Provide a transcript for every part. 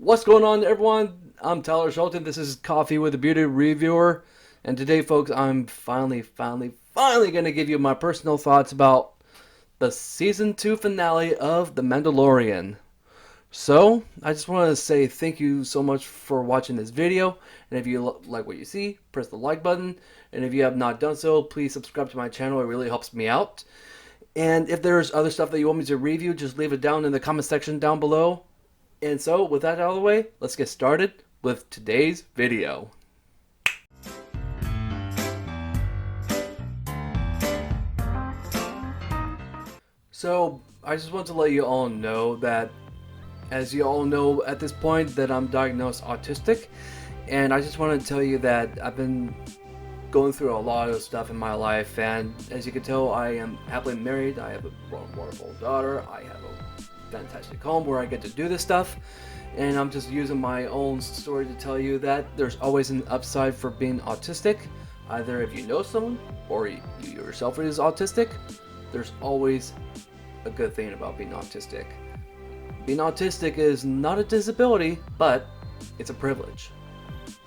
What's going on, everyone? I'm Tyler Shelton. This is Coffee with a Beauty Reviewer. And today, folks, I'm finally going to give you my personal thoughts about the season 2 finale of The Mandalorian. So, I just want to say thank you so much for watching this video. And if you like what you see, press the like button. And if you have not done so, please subscribe to my channel. It really helps me out. And if there's other stuff that you want me to review, just leave it down in the comment section down below. And so, with that out of the way, let's get started with today's video. So, I just want to let you all know that, as you all know at this point, that I'm diagnosed autistic. And I just want to tell you that I've been going through a lot of stuff in my life. And as you can tell, I am happily married. I have a wonderful daughter. I have a fantastic home where I get to do this stuff. And I'm just using my own story to tell you that there's always an upside for being autistic. Either if you know someone or you yourself is autistic, there's always a good thing about being autistic. Being autistic is not a disability, but it's a privilege.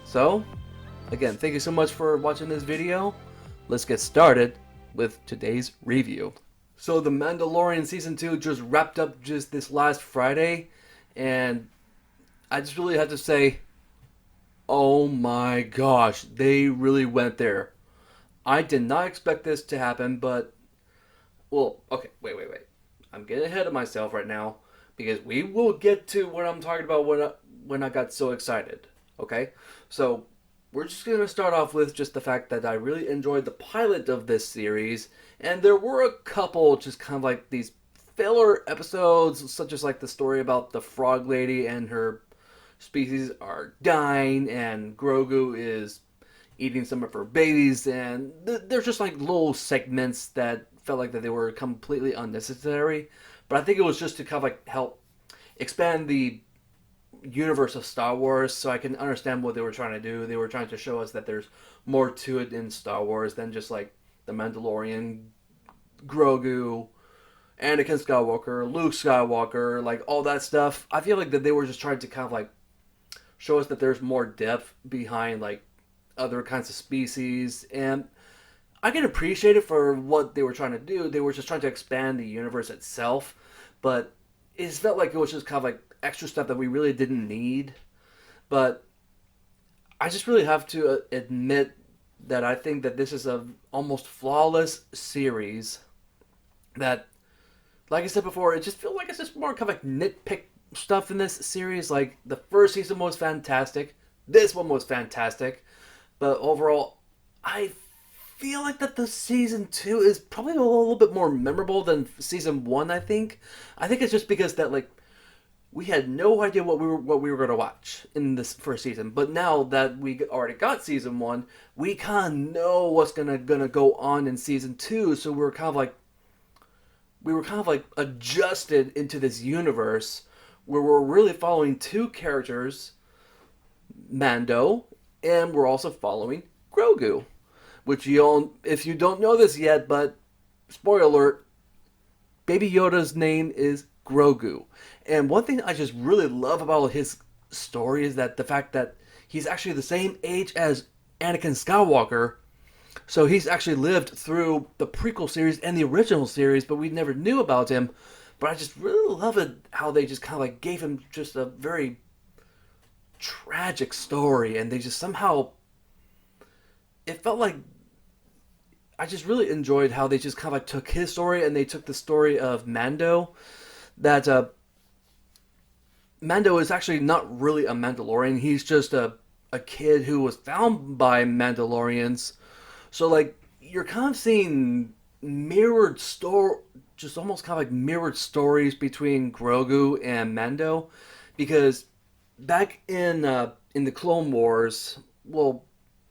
So, again, thank you so much for watching this video. Let's get started with today's review. So, The Mandalorian Season 2 just wrapped up just this last Friday, and I just really have to say, oh my gosh, they really went there. I did not expect this to happen, but, well, okay, wait. I'm getting ahead of myself right now, because we will get to what I'm talking about when I got so excited, okay? So, we're just going to start off with just the fact that I really enjoyed the pilot of this series, and there were a couple just kind of like these filler episodes, such as like the story about the frog lady and her species are dying, and Grogu is eating some of her babies, and there's just like little segments that felt like that they were completely unnecessary. But I think it was just to kind of like help expand the universe of Star Wars, so I can understand what they were trying to do. They were trying to show us that there's more to it in Star Wars than just like the Mandalorian, Grogu, Anakin Skywalker, Luke Skywalker, like all that stuff. I feel like that they were just trying to kind of like show us that there's more depth behind like other kinds of species, and I can appreciate it for what they were trying to do. They were just trying to expand the universe itself, but it felt like it was just kind of like extra stuff that we really didn't need. But I just really have to admit that I think that this is a almost flawless series that, like I said before, it just feels like it's just more kind of like nitpick stuff in this series. Like, the first season was fantastic, this one was fantastic, but overall, I feel like that the season 2 is probably a little bit more memorable than season 1. I think it's just because that, like, we had no idea what we were going to watch in this first season, but now that we already got season 1, we kind of know what's gonna go on in season 2. So we were kind of like adjusted into this universe where we're really following two characters, Mando, and we're also following Grogu, which you all, if you don't know this yet, but spoiler alert, Baby Yoda's name is Grogu. And one thing I just really love about his story is that the fact that he's actually the same age as Anakin Skywalker. So he's actually lived through the prequel series and the original series, but we never knew about him. But I just really love it how they just kind of like gave him just a very tragic story, and they just somehow, it felt like, I just really enjoyed how they just kind of like took his story and they took the story of Mando. That Mando is actually not really a Mandalorian. He's just a kid who was found by Mandalorians. So like you're kind of seeing mirrored story, just almost kind of like mirrored stories between Grogu and Mando, because back in the Clone Wars, well,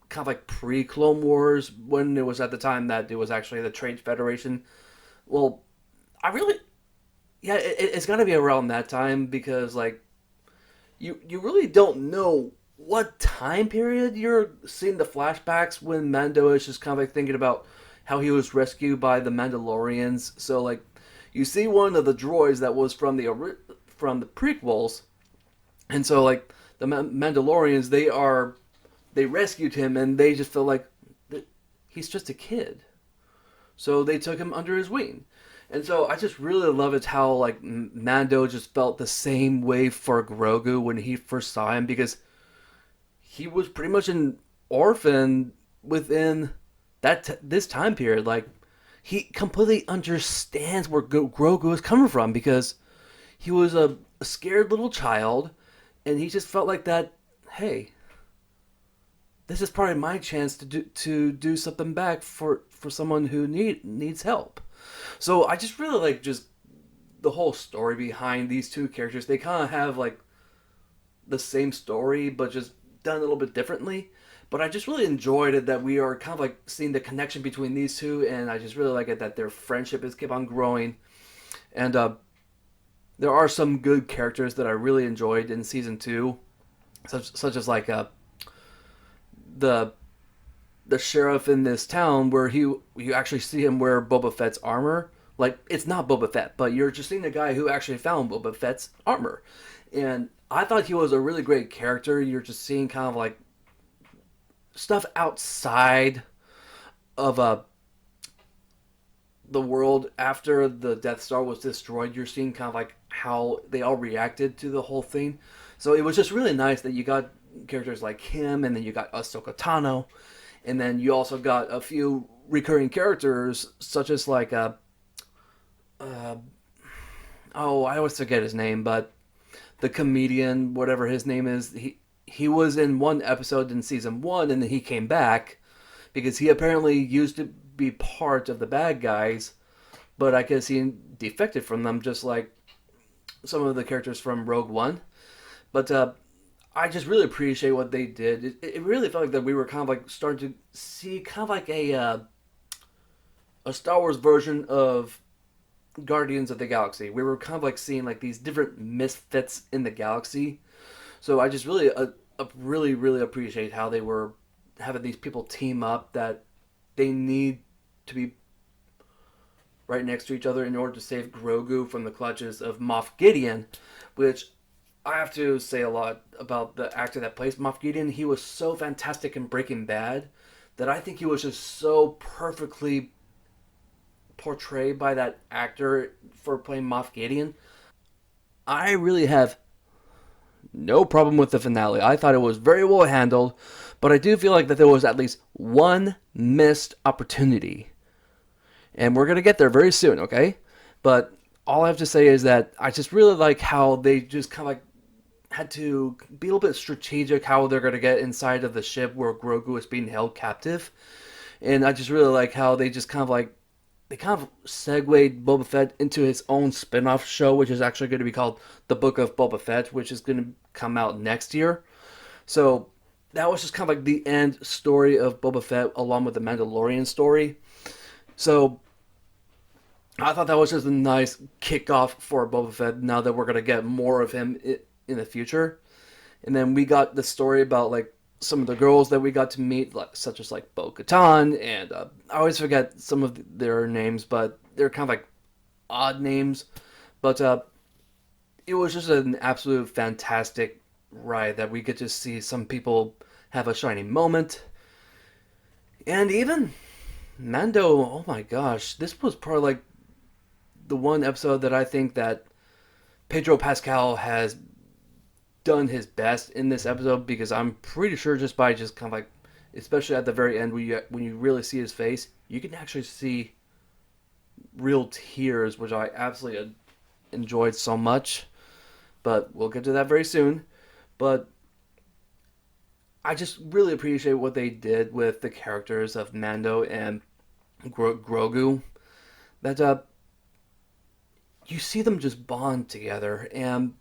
kind of like pre-Clone Wars, when it was at the time that it was actually the Trade Federation. Well, I really, yeah, it's got to be around that time, because like you really don't know what time period you're seeing the flashbacks when Mando is just kind of like thinking about how he was rescued by the Mandalorians. So like you see one of the droids that was from the prequels, And so like the Mandalorians, they rescued him, and they just feel like he's just a kid. So they took him under his wing. And so I just really love it how like Mando just felt the same way for Grogu when he first saw him, because he was pretty much an orphan within this time period. Like he completely understands where Grogu is coming from, because he was a scared little child, and he just felt like that. Hey, this is probably my chance to do something back for someone who needs help. So I just really like just the whole story behind these two characters. They kind of have like the same story, but just done a little bit differently. But I just really enjoyed it that we are kind of like seeing the connection between these two, and I just really like it that their friendship is keep on growing. And there are some good characters that I really enjoyed in season two, such as like the the sheriff in this town, where you actually see him wear Boba Fett's armor. Like it's not Boba Fett, but you're just seeing the guy who actually found Boba Fett's armor, and I thought he was a really great character. You're just seeing kind of like stuff outside of the world after the Death Star was destroyed. You're seeing kind of like how they all reacted to the whole thing. So it was just really nice that you got characters like him, and then you got Ahsoka Tano, and then you also got a few recurring characters such as like uh oh, I always forget his name, but the comedian, whatever his name is, he was in one episode in season one, and then he came back because he apparently used to be part of the bad guys, but I guess he defected from them, just like some of the characters from Rogue One. But I just really appreciate what they did. It really felt like that we were kind of like starting to see kind of like a Star Wars version of Guardians of the Galaxy. We were kind of like seeing like these different misfits in the galaxy. So I just really, really, really appreciate how they were having these people team up that they need to be right next to each other in order to save Grogu from the clutches of Moff Gideon, which I have to say a lot about the actor that plays Moff Gideon. He was so fantastic in Breaking Bad that I think he was just so perfectly portrayed by that actor for playing Moff Gideon. I really have no problem with the finale. I thought it was very well handled, but I do feel like that there was at least one missed opportunity. And we're going to get there very soon, okay? But all I have to say is that I just really like how they just kind of like had to be a little bit strategic how they're going to get inside of the ship where Grogu is being held captive. And I just really like how they just kind of like they kind of segued Boba Fett into his own spin-off show, which is actually going to be called The Book of Boba Fett, which is going to come out next year. So that was just kind of like the end story of Boba Fett along with the Mandalorian story. So I thought that was just a nice kickoff for Boba Fett now that we're going to get more of him in the future. And then we got the story about like some of the girls that we got to meet, like, such as like Bo-Katan, and I always forget some of their names, but they're kind of like odd names. But it was just an absolute fantastic ride that we get to see some people have a shining moment. And even Mando, oh my gosh, this was probably like the one episode that I think that Pedro Pascal has done his best in this episode, because I'm pretty sure just by just kind of like, especially at the very end when you really see his face, you can actually see real tears, which I absolutely enjoyed so much. But we'll get to that very soon. But I just really appreciate what they did with the characters of Mando and Grogu. That you see them just bond together, and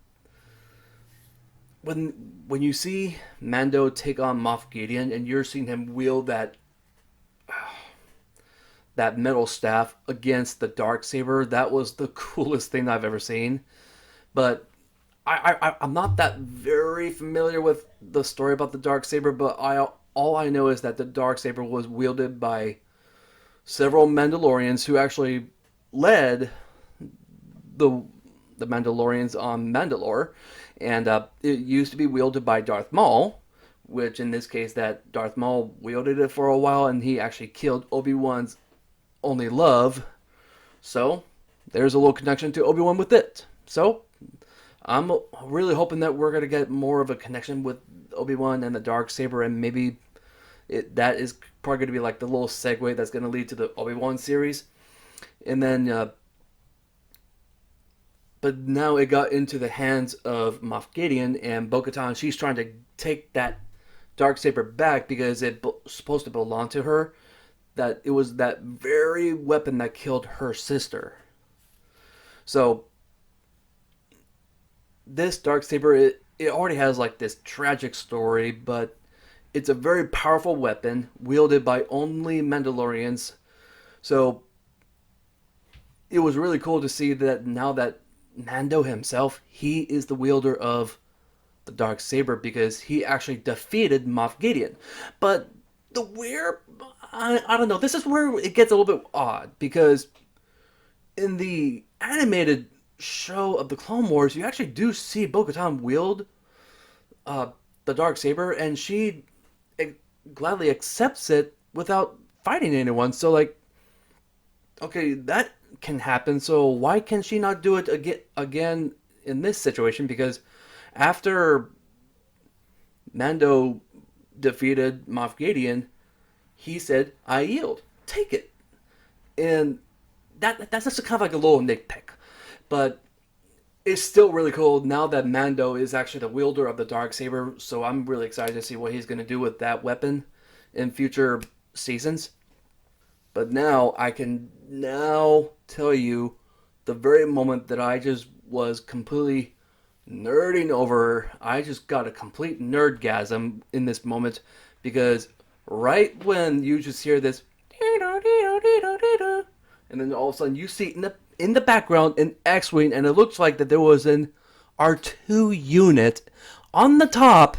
when you see Mando take on Moff Gideon and you're seeing him wield that metal staff against the dark saber, that was the coolest thing I've ever seen. But I'm not that very familiar with the story about the dark saber, but all I know is that the dark saber was wielded by several Mandalorians who actually led the Mandalorians on Mandalore, and it used to be wielded by Darth Maul, which in this case that Darth Maul wielded it for a while, and he actually killed Obi-Wan's only love. So there's a little connection to Obi-Wan with it. So I'm really hoping that we're gonna get more of a connection with Obi-Wan and the dark saber, and maybe that is probably going to be like the little segue that's going to lead to the Obi-Wan series. And then, but now it got into the hands of Moff Gideon and Bo-Katan. She's trying to take that dark saber back because it's supposed to belong to her. That it was that very weapon that killed her sister. So this dark saber, it already has like this tragic story, but it's a very powerful weapon wielded by only Mandalorians. So it was really cool to see that now that Mando himself, he is the wielder of the dark saber because he actually defeated Moff Gideon. But the weird, I don't know, this is where it gets a little bit odd because in the animated show of the Clone Wars, you actually do see Bo-Katan wield the dark saber, and she gladly accepts it without fighting anyone. So like, okay, that can happen. So why can she not do it again in this situation? Because after Mando defeated Moff Gideon, he said, "I yield. Take it." And that's just kind of like a little nitpick, but it's still really cool now that Mando is actually the wielder of the Darksaber. So I'm really excited to see what he's going to do with that weapon in future seasons. But now I can now tell you the very moment that I just was completely nerding over. I just got a complete nerdgasm in this moment because right when you just hear this, and then all of a sudden you see in the background an X-wing, and it looks like that there was an R2 unit on the top,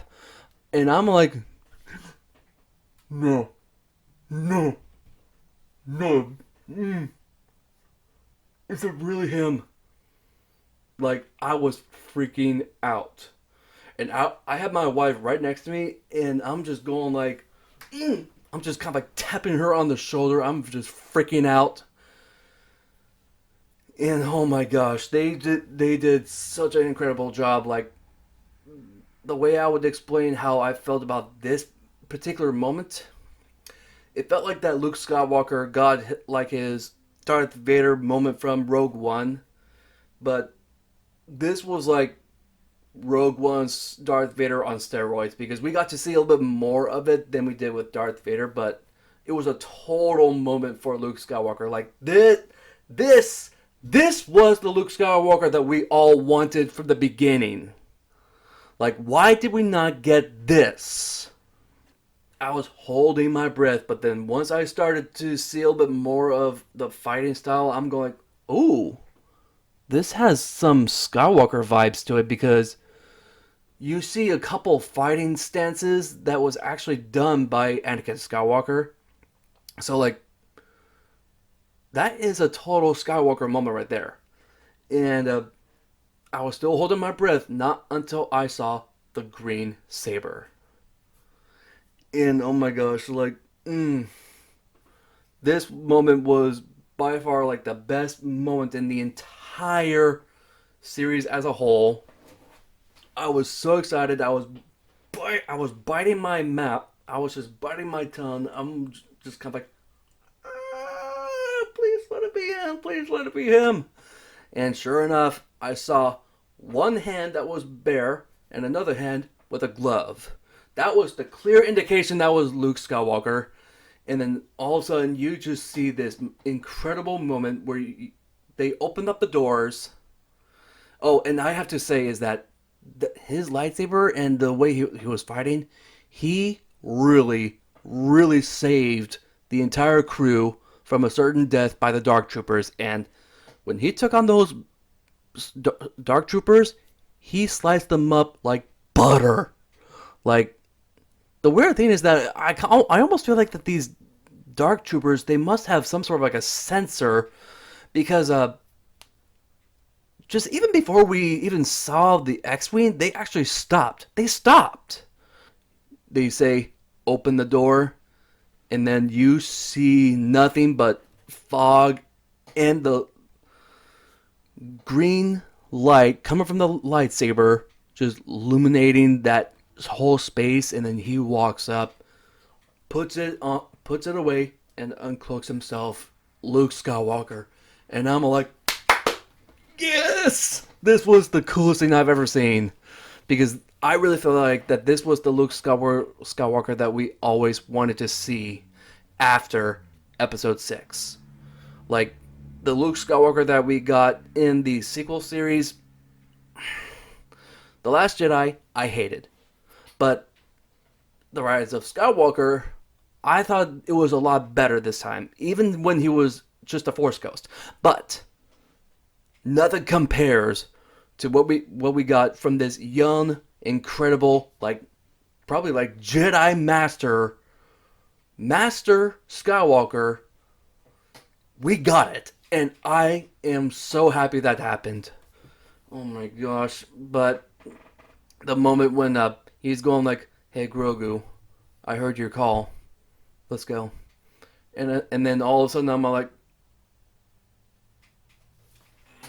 and I'm like, no, no, no, is it really him? Like, I was freaking out. And I had my wife right next to me, and I'm just going like, I'm just kind of like tapping her on the shoulder. I'm just freaking out. And oh my gosh, they did such an incredible job. Like, the way I would explain how I felt about this particular moment, it felt like that Luke Skywalker got like his Darth Vader moment from Rogue One, but this was like Rogue One's Darth Vader on steroids because we got to see a little bit more of it than we did with Darth Vader, but it was a total moment for Luke Skywalker. Like, this was the Luke Skywalker that we all wanted from the beginning. Like, why did we not get this? I was holding my breath, but then once I started to see a little bit more of the fighting style, I'm going, ooh, this has some Skywalker vibes to it because you see a couple fighting stances that was actually done by Anakin Skywalker. So, like, that is a total Skywalker moment right there. And I was still holding my breath, not until I saw the green saber. And oh my gosh, like, this moment was by far like the best moment in the entire series as a whole. I was so excited. I was biting my mouth. I was just biting my tongue. I'm just kind of like, please let it be him. Please let it be him. And sure enough, I saw one hand that was bare and another hand with a glove. That was the clear indication that was Luke Skywalker. And then all of a sudden, you just see this incredible moment where they opened up the doors. Oh, and I have to say is that his lightsaber and the way he was fighting, he really, really saved the entire crew from a certain death by the Dark Troopers. And when he took on those Dark Troopers, he sliced them up like butter. Like, the weird thing is that I almost feel like that these Dark Troopers, they must have some sort of like a sensor because just even before we even saw the X-Wing, they actually stopped. They stopped. They say, open the door, and then you see nothing but fog and the green light coming from the lightsaber just illuminating that whole space, and then he walks up, puts it away, and uncloaks himself, Luke Skywalker. And I'm like, yes! This was the coolest thing I've ever seen. Because I really feel like that this was the Luke Skywalker that we always wanted to see after Episode 6. Like, the Luke Skywalker that we got in the sequel series, The Last Jedi, I hated. But The Rise of Skywalker, I thought it was a lot better this time, even when he was just a Force ghost. But nothing compares to what we got from this young, incredible, like probably like Jedi Master Skywalker. We got it, and I am so happy that happened. Oh my gosh! But the moment when he's going like, "Hey Grogu, I heard your call. Let's go," and then all of a sudden I'm like,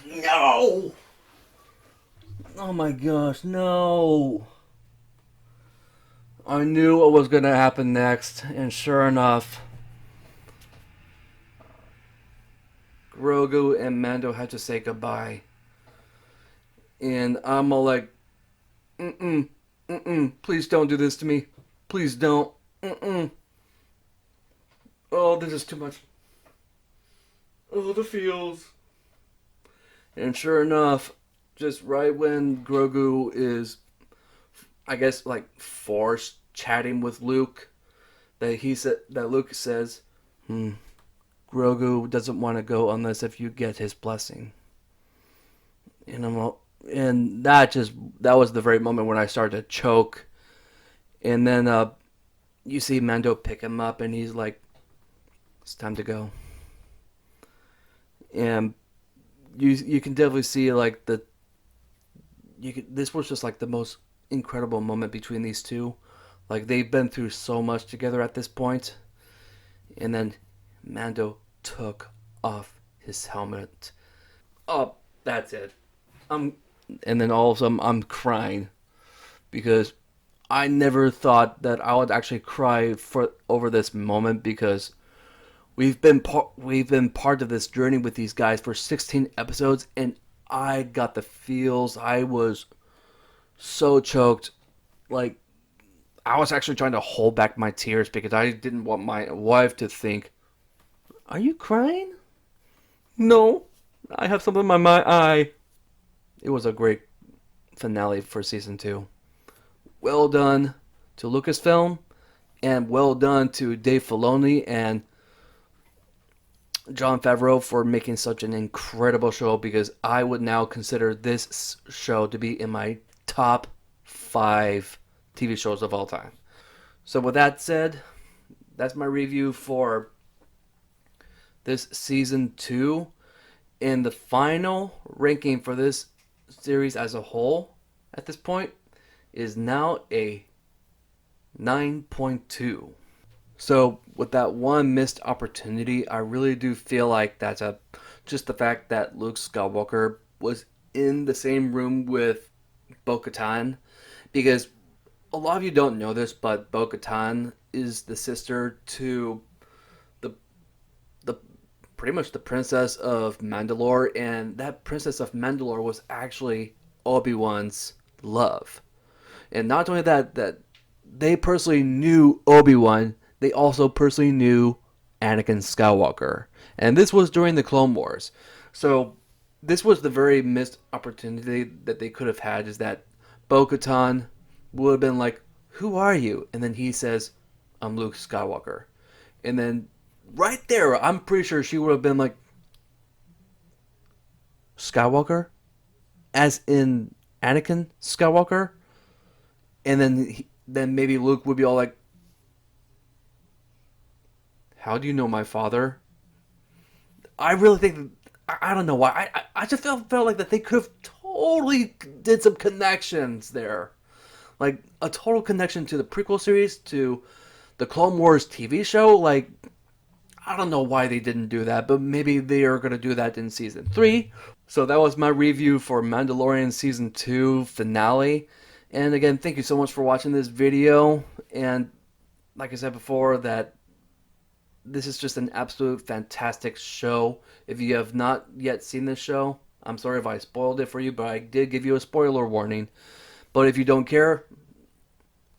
"No! Oh my gosh, no!" I knew what was gonna happen next, and sure enough, Grogu and Mando had to say goodbye. And I'm all like, please don't do this to me. Please don't. Oh, this is too much. Oh, the feels. And sure enough, just right when Grogu is, I guess, like forced chatting with Luke, that Luke says, Grogu doesn't want to go unless if you get his blessing. And that was the very moment when I started to choke. And then you see Mando pick him up, and he's like, "It's time to go." And you can definitely see like this was just like the most incredible moment between these two. Like they've been through so much together at this point. And then Mando took off his helmet. Oh, that's it. I'm and then all of a sudden I'm crying because I never thought that I would actually cry for over this moment because we've been part of this journey with these guys for 16 episodes, and I got the feels. I was so choked. Like I was actually trying to hold back my tears because I didn't want my wife to think, "Are you crying?" No, I have something in my eye. It was a great finale for season 2. Well done to Lucasfilm, and well done to Dave Filoni and Jon Favreau for making such an incredible show, because I would now consider this show to be in my top 5 TV shows of all time. So with that said, that's my review for this season 2. And the final ranking for this series as a whole at this point is now a 9.2. So with that one missed opportunity, I really do feel like that's just the fact that Luke Skywalker was in the same room with Bo-Katan, because a lot of you don't know this, but Bo-Katan is the sister to the the pretty much the princess of Mandalore, and that princess of Mandalore was actually Obi-Wan's love. And not only that they personally knew Obi-Wan, they also personally knew Anakin Skywalker. And this was during the Clone Wars. So this was the very missed opportunity that they could have had, is that Bo-Katan would have been like, "Who are you?" And then he says, "I'm Luke Skywalker." And then right there, I'm pretty sure she would have been like, "Skywalker?" As in Anakin Skywalker? And then maybe Luke would be all like, "How do you know my father?" I really think I don't know why. I just felt like that they could have totally did some connections there. Like a total connection to the prequel series, to the Clone Wars TV show. Like, I don't know why they didn't do that, but maybe they are going to do that in season 3. So that was my review for Mandalorian season 2 finale. And again, thank you so much for watching this video. And like I said before, that this is just an absolute fantastic show. If you have not yet seen this show, I'm sorry if I spoiled it for you, but I did give you a spoiler warning. But if you don't care,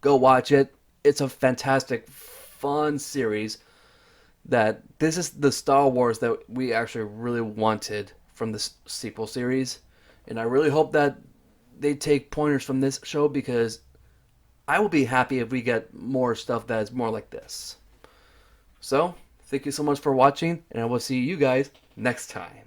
go watch it. It's a fantastic, fun series. That this is the Star Wars that we actually really wanted from this sequel series, and I really hope that they take pointers from this show, because I will be happy if we get more stuff that is more like this. So, thank you so much for watching, and I will see you guys next time.